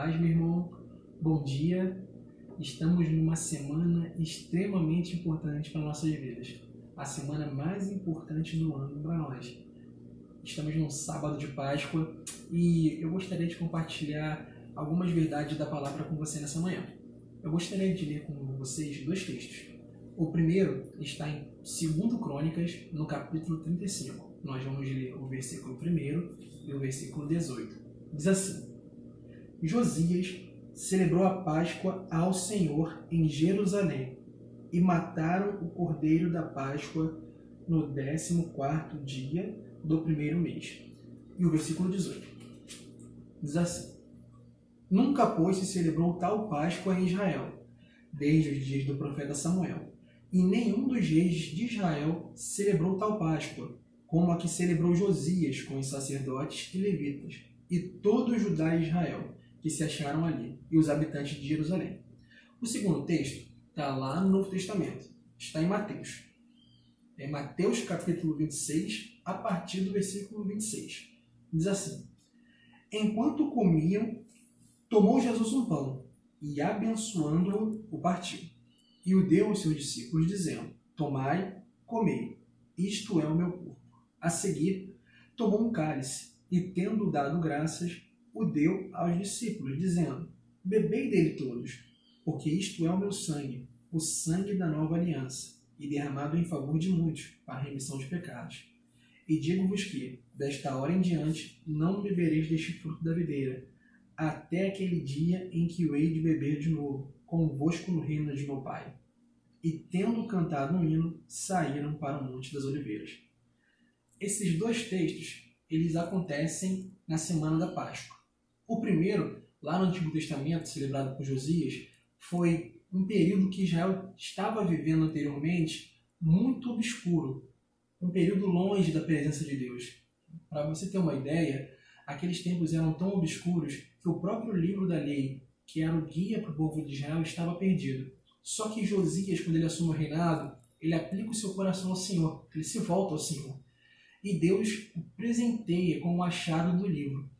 paz, meu irmão. Bom dia. Estamos numa semana extremamente importante para nossas vidas. A semana mais importante do ano para nós. Estamos num sábado de Páscoa e eu gostaria de compartilhar algumas verdades da palavra com você nessa manhã. Eu gostaria de ler com vocês dois textos. O primeiro está em 2 Crônicas, no capítulo 35. Nós vamos ler o versículo 1 e o versículo 18. Diz assim: Josias celebrou a Páscoa ao Senhor em Jerusalém e mataram o cordeiro da Páscoa no 14º dia do primeiro mês. E o versículo 18 diz assim: Nunca, pois, se celebrou tal Páscoa em Israel, desde os dias do profeta Samuel, e nenhum dos reis de Israel celebrou tal Páscoa, como a que celebrou Josias com os sacerdotes e levitas, e todo o Judá e Israel, que se acharam ali, e os habitantes de Jerusalém. O segundo texto está lá no Novo Testamento, está em Mateus. É Mateus capítulo 26, a partir do versículo 26. Diz assim: Enquanto comiam, tomou Jesus um pão, e abençoando-o, o partiu, e o deu aos seus discípulos, dizendo: Tomai, comei, isto é o meu corpo. A seguir, tomou um cálice, e tendo dado graças, o deu aos discípulos, dizendo: Bebei dele todos, porque isto é o meu sangue, o sangue da nova aliança, e derramado em favor de muitos, para a remissão de pecados. E digo-vos que, desta hora em diante, não bebereis deste fruto da videira, até aquele dia em que o hei de beber de novo, convosco no reino de meu Pai. E, tendo cantado um hino, saíram para o Monte das Oliveiras. Esses dois textos, eles acontecem na semana da Páscoa. O primeiro, lá no Antigo Testamento, celebrado por Josias, foi um período que Israel estava vivendo anteriormente muito obscuro, um período longe da presença de Deus. Para você ter uma ideia, aqueles tempos eram tão obscuros que o próprio livro da lei, que era o guia para o povo de Israel, estava perdido. Só que Josias, quando ele assume o reinado, ele aplica o seu coração ao Senhor, ele se volta ao Senhor. E Deus o presenteia com o achado do livro.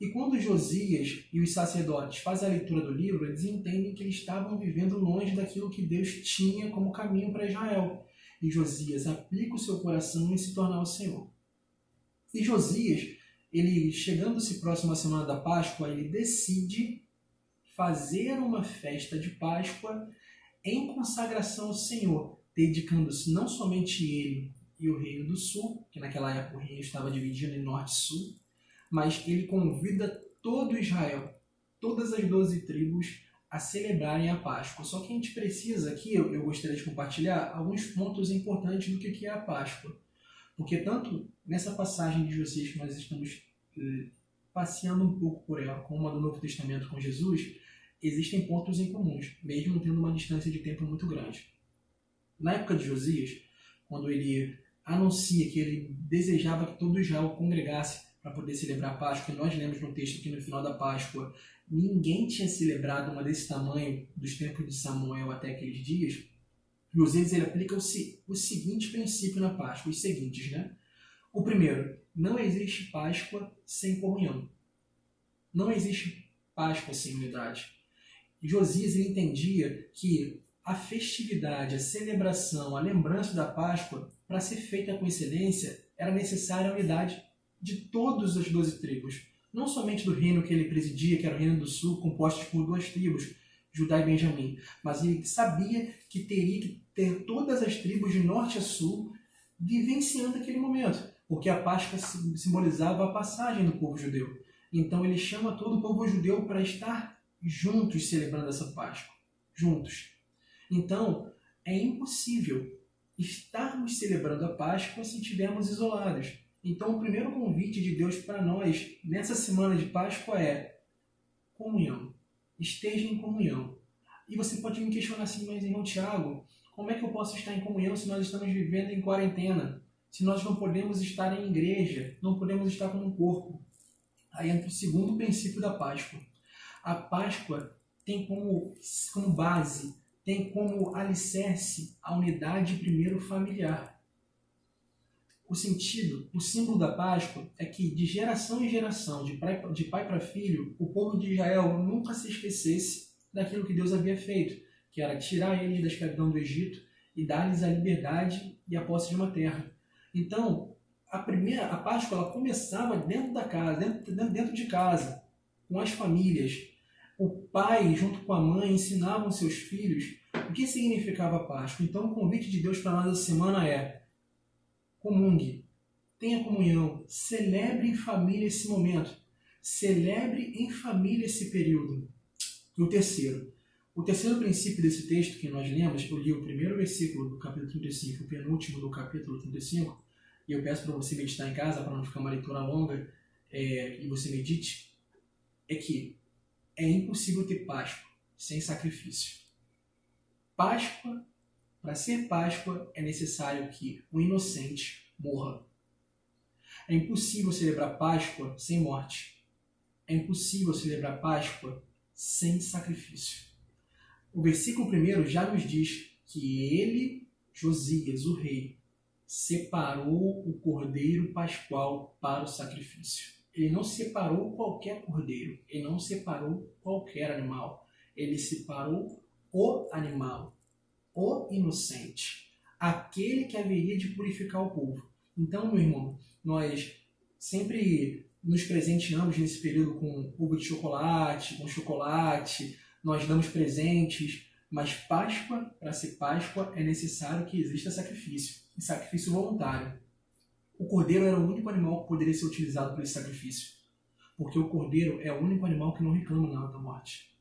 E quando Josias e os sacerdotes fazem a leitura do livro, eles entendem que eles estavam vivendo longe daquilo que Deus tinha como caminho para Israel. E Josias aplica o seu coração em se tornar o Senhor. E Josias, ele chegando-se próximo à semana da Páscoa, ele decide fazer uma festa de Páscoa em consagração ao Senhor, dedicando-se não somente ele e o Reino do Sul, que naquela época o reino estava dividido em Norte e Sul, mas ele convida todo Israel, todas as 12 tribos, a celebrarem a Páscoa. Só que a gente precisa aqui, eu gostaria de compartilhar alguns pontos importantes do que é a Páscoa. Porque tanto nessa passagem de Josias que nós estamos passeando um pouco por ela, como a do Novo Testamento com Jesus, existem pontos em comuns, mesmo tendo uma distância de tempo muito grande. Na época de Josias, quando ele anuncia que ele desejava que todo Israel congregasse para poder celebrar a Páscoa, e nós lemos no texto que no final da Páscoa ninguém tinha celebrado uma desse tamanho dos tempos de Samuel até aqueles dias, Josias ele aplica o seguinte princípio na Páscoa, os seguintes, né? O primeiro, não existe Páscoa sem comunhão. Não existe Páscoa sem unidade. Josias ele entendia que a festividade, a celebração, a lembrança da Páscoa, para ser feita com excelência, era necessária a unidade de todas as 12 tribos. Não somente do reino que ele presidia, que era o Reino do Sul, composto por 2 tribos, Judá e Benjamim, mas ele sabia que teria que ter todas as tribos de norte a sul vivenciando aquele momento, porque a Páscoa simbolizava a passagem do povo judeu. Então ele chama todo o povo judeu para estar juntos celebrando essa Páscoa, juntos. Então é impossível estarmos celebrando a Páscoa se estivermos isolados. Então o primeiro convite de Deus para nós nessa semana de Páscoa é comunhão. Esteja em comunhão. E você pode me questionar assim, mas irmão Tiago, como é que eu posso estar em comunhão se nós estamos vivendo em quarentena? Se nós não podemos estar em igreja, não podemos estar como um corpo? Aí entra o segundo princípio da Páscoa. A Páscoa tem como base, tem como alicerce a unidade primeiro familiar. o sentido, o símbolo da Páscoa é que de geração em geração, de pai para filho, o povo de Israel nunca se esquecesse daquilo que Deus havia feito, que era tirar eles da escravidão do Egito e dar-lhes a liberdade e a posse de uma terra. Então, a Páscoa ela começava dentro da casa, dentro de casa, com as famílias. O pai, junto com a mãe, ensinavam seus filhos o que significava a Páscoa. Então, o convite de Deus para nós essa semana é: comungue, tenha comunhão, celebre em família esse momento, celebre em família esse período. E o terceiro princípio desse texto que nós lemos, eu li o primeiro versículo do capítulo 35, o penúltimo do capítulo 35, e eu peço para você meditar em casa, para não ficar uma leitura longa, e você medite, é que é impossível ter Páscoa sem sacrifício. Páscoa, para ser Páscoa, é necessário que o inocente morra. É impossível celebrar Páscoa sem morte. É impossível celebrar Páscoa sem sacrifício. O versículo 1 já nos diz que ele, Josias, o rei, separou o cordeiro pascual para o sacrifício. Ele não separou qualquer cordeiro, ele não separou qualquer animal. Ele separou o animal, o inocente, aquele que haveria de purificar o povo. Então, meu irmão, nós sempre nos presenteamos nesse período com ovo de chocolate, com chocolate, nós damos presentes, mas Páscoa, para ser Páscoa, é necessário que exista sacrifício, e sacrifício voluntário. O cordeiro era o único animal que poderia ser utilizado para esse sacrifício, porque o cordeiro é o único animal que não reclama na hora da morte.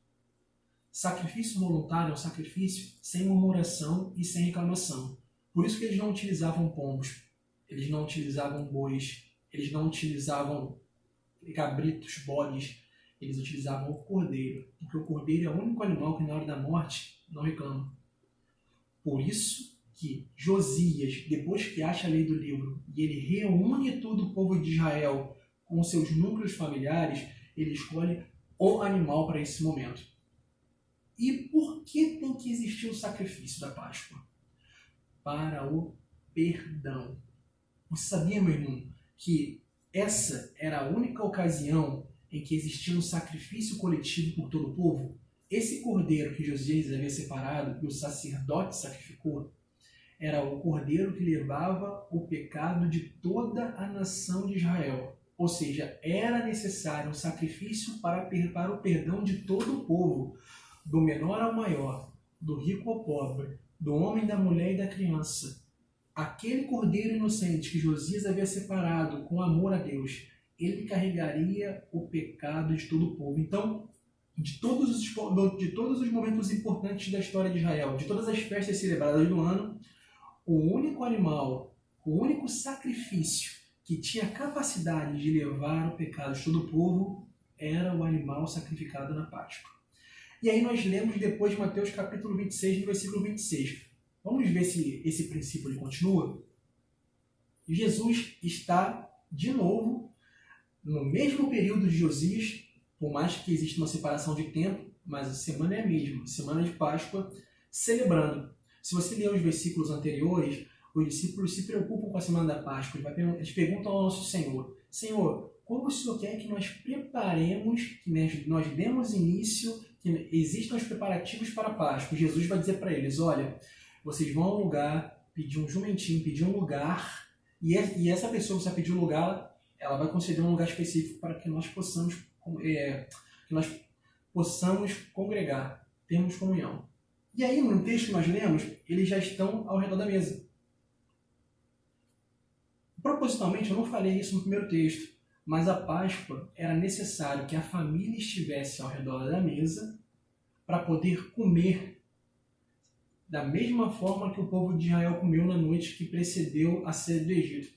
Sacrifício voluntário é um sacrifício sem murmuração e sem reclamação. Por isso que eles não utilizavam pombos, eles não utilizavam bois, eles não utilizavam cabritos, bodes, eles utilizavam o cordeiro, porque o cordeiro é o único animal que na hora da morte não reclama. Por isso que Josias, depois que acha a lei do livro e ele reúne todo o povo de Israel com seus núcleos familiares, ele escolhe o animal para esse momento. E por que tem que existir o sacrifício da Páscoa? Para o perdão. Você sabia, meu irmão, que essa era a única ocasião em que existia um sacrifício coletivo por todo o povo? Esse cordeiro que Josias havia separado, que o sacerdote sacrificou, era o cordeiro que levava o pecado de toda a nação de Israel. Ou seja, era necessário um sacrifício para o perdão de todo o povo, do menor ao maior, do rico ao pobre, do homem, da mulher e da criança. Aquele cordeiro inocente que Josias havia separado com amor a Deus, ele carregaria o pecado de todo o povo. Então, de todos os momentos importantes da história de Israel, de todas as festas celebradas do ano, o único animal, o único sacrifício que tinha capacidade de levar o pecado de todo o povo era o animal sacrificado na Páscoa. E aí nós lemos depois de Mateus capítulo 26, no versículo 26. Vamos ver se esse princípio ele continua? Jesus está, de novo, no mesmo período de Josias, por mais que exista uma separação de tempo, mas a semana é a mesma, semana de Páscoa, celebrando. Se você ler os versículos anteriores, os discípulos se preocupam com a semana da Páscoa. Eles perguntam ao nosso Senhor: Senhor, como o Senhor quer que nós preparemos, que nós demos início, que existam os preparativos para a Páscoa? Jesus vai dizer para eles: olha, vocês vão a um lugar, pedir um jumentinho, pedir um lugar, e essa pessoa que vai pedir um lugar, ela vai conceder um lugar específico para que nós possamos congregar, termos comunhão. E aí, no texto que nós lemos, eles já estão ao redor da mesa. Propositalmente, eu não falei isso no primeiro texto, mas a Páscoa era necessário que a família estivesse ao redor da mesa para poder comer da mesma forma que o povo de Israel comeu na noite que precedeu a saída do Egito.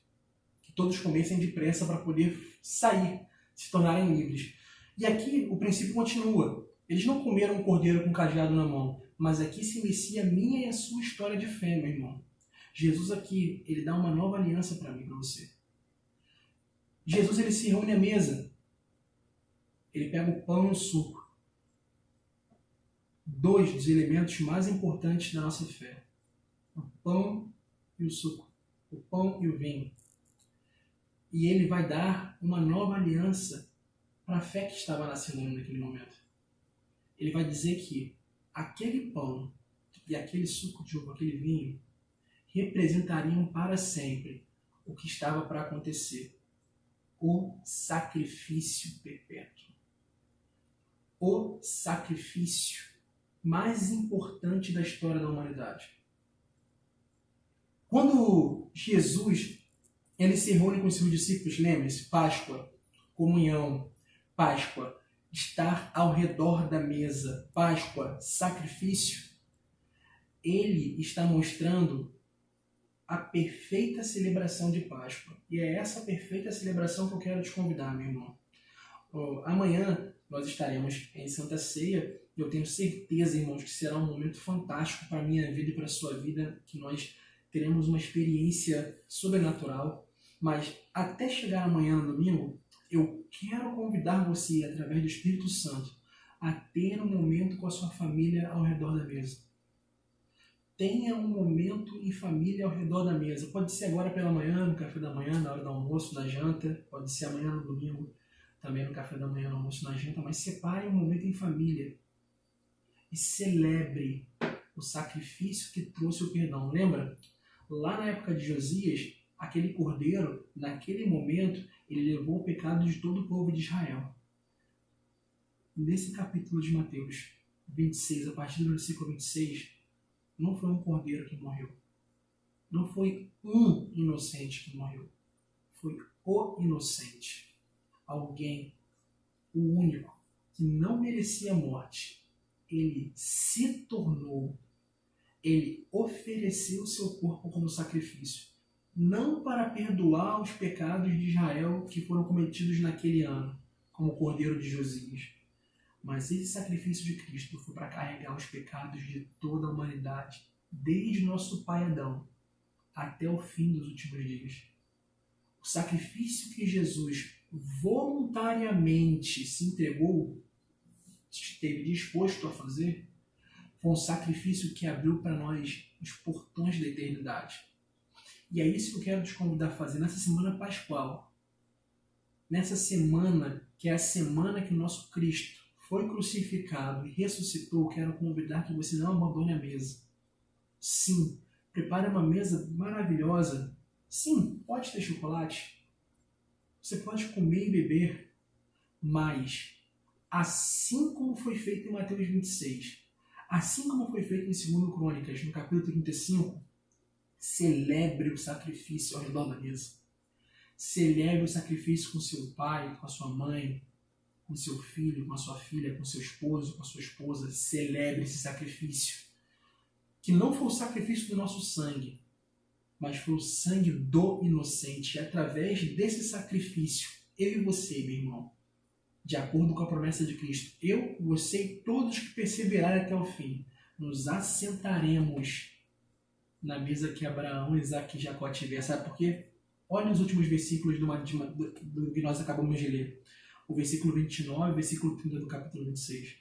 Que todos comessem depressa para poder sair, se tornarem livres. E aqui o princípio continua. Eles não comeram um cordeiro com um cajado na mão, mas aqui se inicia a minha e a sua história de fé, meu irmão. Jesus aqui, ele dá uma nova aliança para mim e para você. Jesus, ele se reúne à mesa. Ele pega o pão e o suco. Dois dos elementos mais importantes da nossa fé. O pão e o suco. O pão e o vinho. E ele vai dar uma nova aliança para a fé que estava nascendo naquele momento. Ele vai dizer que aquele pão e aquele suco de uva, aquele vinho, representariam para sempre o que estava para acontecer. O sacrifício perpétuo. O sacrifício mais importante da história da humanidade. Quando Jesus ele se reúne com os seus discípulos, lembre-se, Páscoa, comunhão, Páscoa, estar ao redor da mesa, Páscoa, sacrifício, ele está mostrando a perfeita celebração de Páscoa. E é essa perfeita celebração que eu quero te convidar, meu irmão. Amanhã nós estaremos em Santa Ceia e eu tenho certeza, irmãos, que será um momento fantástico para a minha vida e para a sua vida, que nós teremos uma experiência sobrenatural. Mas até chegar amanhã no domingo, eu quero convidar você, através do Espírito Santo, a ter um momento com a sua família ao redor da mesa. Tenha um momento em família ao redor da mesa. Pode ser agora pela manhã, no café da manhã, na hora do almoço, na janta. Pode ser amanhã no domingo, também no café da manhã, no almoço, na janta. Mas separe um momento em família e celebre o sacrifício que trouxe o perdão. Lembra? Lá na época de Josias, aquele cordeiro, naquele momento, ele levou o pecado de todo o povo de Israel. Nesse capítulo de Mateus 26, a partir do versículo 26, não foi um cordeiro que morreu. Não foi um inocente que morreu. Foi o inocente. Alguém, o único, que não merecia a morte. Ele se tornou, ele ofereceu o seu corpo como sacrifício. Não para perdoar os pecados de Israel que foram cometidos naquele ano, como o cordeiro de Josias. Mas esse sacrifício de Cristo foi para carregar os pecados de toda a humanidade, desde nosso pai Adão até o fim dos últimos dias. O sacrifício que Jesus voluntariamente se entregou, esteve disposto a fazer, foi um sacrifício que abriu para nós os portões da eternidade. E é isso que eu quero te convidar a fazer nessa semana pascual. Nessa semana, que é a semana que o nosso Cristo foi crucificado e ressuscitou, quero convidar que você não abandone a mesa. Sim, prepare uma mesa maravilhosa. Sim, pode ter chocolate. Você pode comer e beber. Mas, assim como foi feito em Mateus 26, assim como foi feito em 2 Crônicas, no capítulo 35, celebre o sacrifício ao redor da mesa. Celebre o sacrifício com seu pai, com a sua mãe, com seu filho, com a sua filha, com seu esposo, com a sua esposa. Celebre esse sacrifício. Que não foi o sacrifício do nosso sangue, mas foi o sangue do inocente. E através desse sacrifício, eu e você, meu irmão, de acordo com a promessa de Cristo, eu, você e todos que perseverarem até o fim, nos assentaremos na mesa que Abraão, Isaac e Jacó tiveram. Sabe por quê? Olha os últimos versículos do que nós acabamos de ler. O versículo 29 e o versículo 30 do capítulo 26.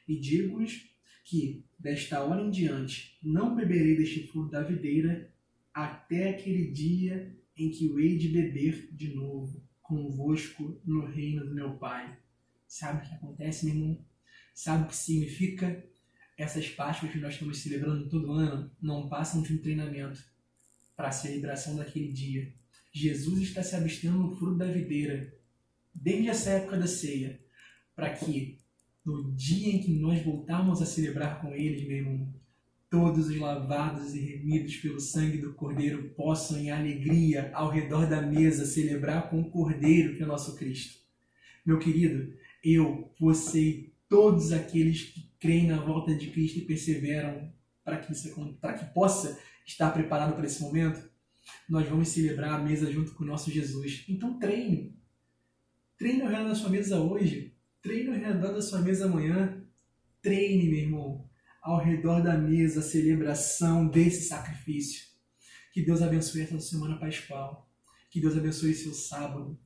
E digo-lhes que, desta hora em diante, não beberei deste fruto da videira até aquele dia em que o hei de beber de novo convosco no reino do meu Pai. Sabe o que acontece, meu irmão? Sabe o que significa? Essas Páscoas que nós estamos celebrando todo ano não passam de um treinamento para a celebração daquele dia. Jesus está se abstendo no fruto da videira desde essa época da ceia, para que no dia em que nós voltarmos a celebrar com Ele, meu irmão, todos os lavados e remidos pelo sangue do Cordeiro possam em alegria ao redor da mesa celebrar com o Cordeiro que é o nosso Cristo. Meu querido, eu, você e todos aqueles que creem na volta de Cristo e perseveram para que possa estar preparado para esse momento, nós vamos celebrar a mesa junto com o nosso Jesus. Então treine. Treine ao redor da sua mesa hoje. Treine ao redor da sua mesa amanhã. Treine, meu irmão, ao redor da mesa a celebração desse sacrifício. Que Deus abençoe essa semana pascual. Que Deus abençoe seu sábado.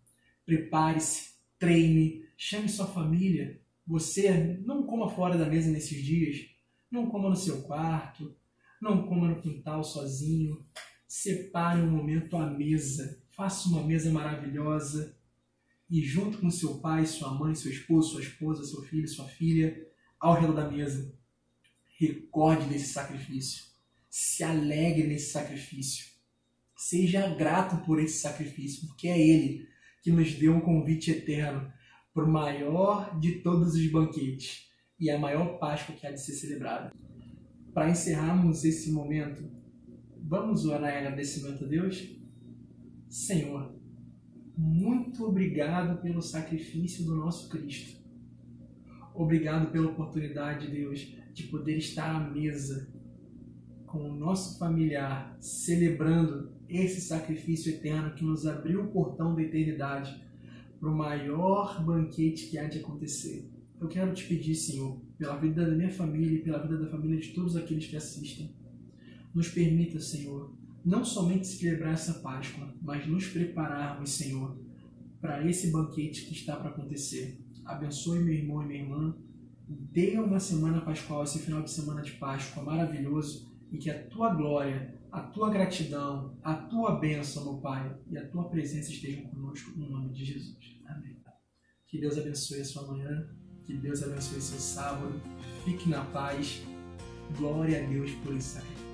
Prepare-se, treine, chame sua família. Você não coma fora da mesa nesses dias. Não coma no seu quarto. Não coma no quintal sozinho. separe um momento à mesa, faça uma mesa maravilhosa e junto com seu pai, sua mãe, seu esposo, sua esposa, seu filho, sua filha, ao redor da mesa, recorde desse sacrifício, se alegre nesse sacrifício, seja grato por esse sacrifício, porque é Ele que nos deu um convite eterno para o maior de todos os banquetes e a maior Páscoa que há de ser celebrada. Para encerrarmos esse momento, vamos orar em agradecimento a Deus? Senhor, muito obrigado pelo sacrifício do nosso Cristo. Obrigado pela oportunidade, Deus, de poder estar à mesa com o nosso familiar, celebrando esse sacrifício eterno que nos abriu o portão da eternidade para o maior banquete que há de acontecer. Eu quero te pedir, Senhor, pela vida da minha família e pela vida da família de todos aqueles que assistem, nos permita, Senhor, não somente celebrar essa Páscoa, mas nos prepararmos, Senhor, para esse banquete que está para acontecer. Abençoe meu irmão e minha irmã, dê uma semana pascual, esse final de semana de Páscoa maravilhoso, e que a tua glória, a tua gratidão, a tua bênção, meu Pai, e a tua presença estejam conosco, no nome de Jesus. Amém. Que Deus abençoe a sua manhã, que Deus abençoe seu sábado, fique na paz, glória a Deus por esse sacrifício.